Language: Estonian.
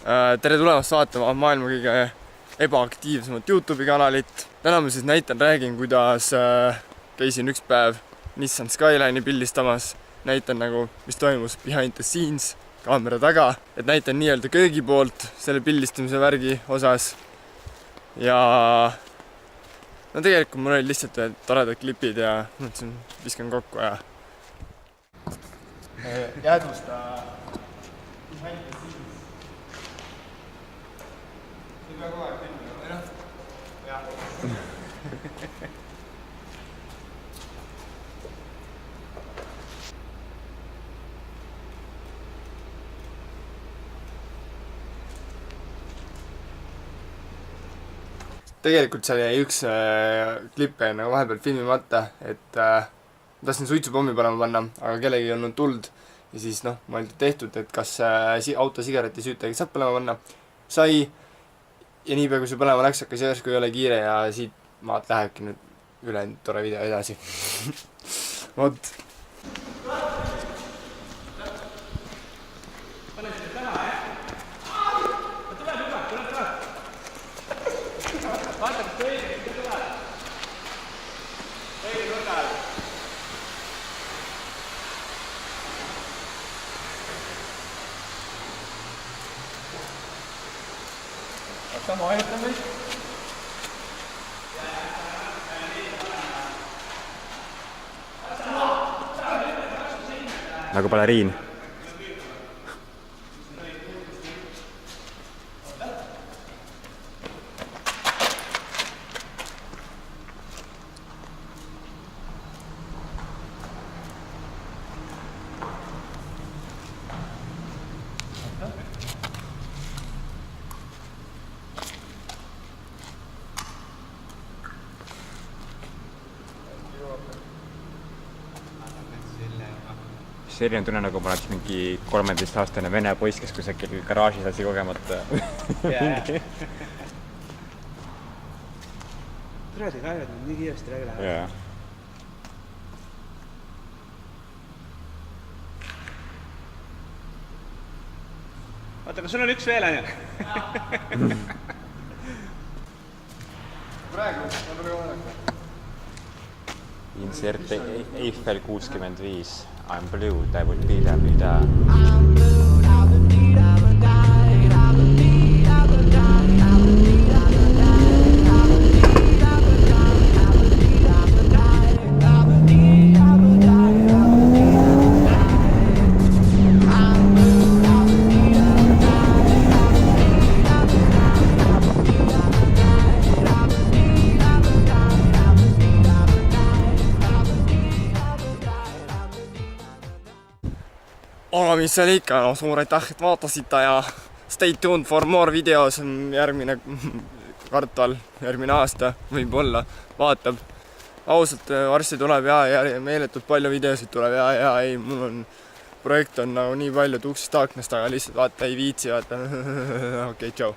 Tere tulemast vaatama maailma kõige ebaaktiivsemat YouTube'i kanalit. Täna ma siis räägin, kuidas käisin üks päev Nissan Skyline'i pildistamas. Näitan mis toimus behind the scenes kaamera taga. Et näitan nii-öelda köögi poolt selle pildistamise värgi osas. Ja no tegelikult mul olid lihtsalt toredad klipid ja mõtlesin, viskan kokku ja jäädvusta behind the scenes. See peab kogu aeg filmima, või noh? Jah. Tegelikult seal jäi üks klipp vahepeal filmimata, et tahtsin suitsupommi panema, aga kellegi ei olnud tuld. Ja siis ma olin tehtud, et kas auto sigareti süütagi saab põlema panna. Sai. Ja niipea kui see põlema läks, hakkas järsku ei ole kiire ja siit maalt lähebki nüüd üle tore video edasi. Vot. Pane seda täna, tuleb. Vaata, kas ta õige tuleb. Õige kõrgal. Sama ajutame. Nagu baleriin. Selline tunne, nagu ma oleks mingi 13-aastane vene poiss, kes kusagil garaažis asi kogemata. Praegu kaevad on nii kiiresti läbi läheb. Jaa. Oota, kas sul on üks veel, Anja? Praegu, ma pole vaadata. Insert Eiffel 65. I'm blue, that would be that we die. Mis seal ikka, suur aitäh, et vaatasite ja stay tuned for more videos. Järgmine kvartal, järgmine aasta võib-olla vaatab. Ausalt varsti tuleb ja meeletult palju videosid tuleb ja ei, mul on projekt on nii palju tuksest aknast, aga lihtsalt vaata ei viitsi, vaata. Okei, tšau.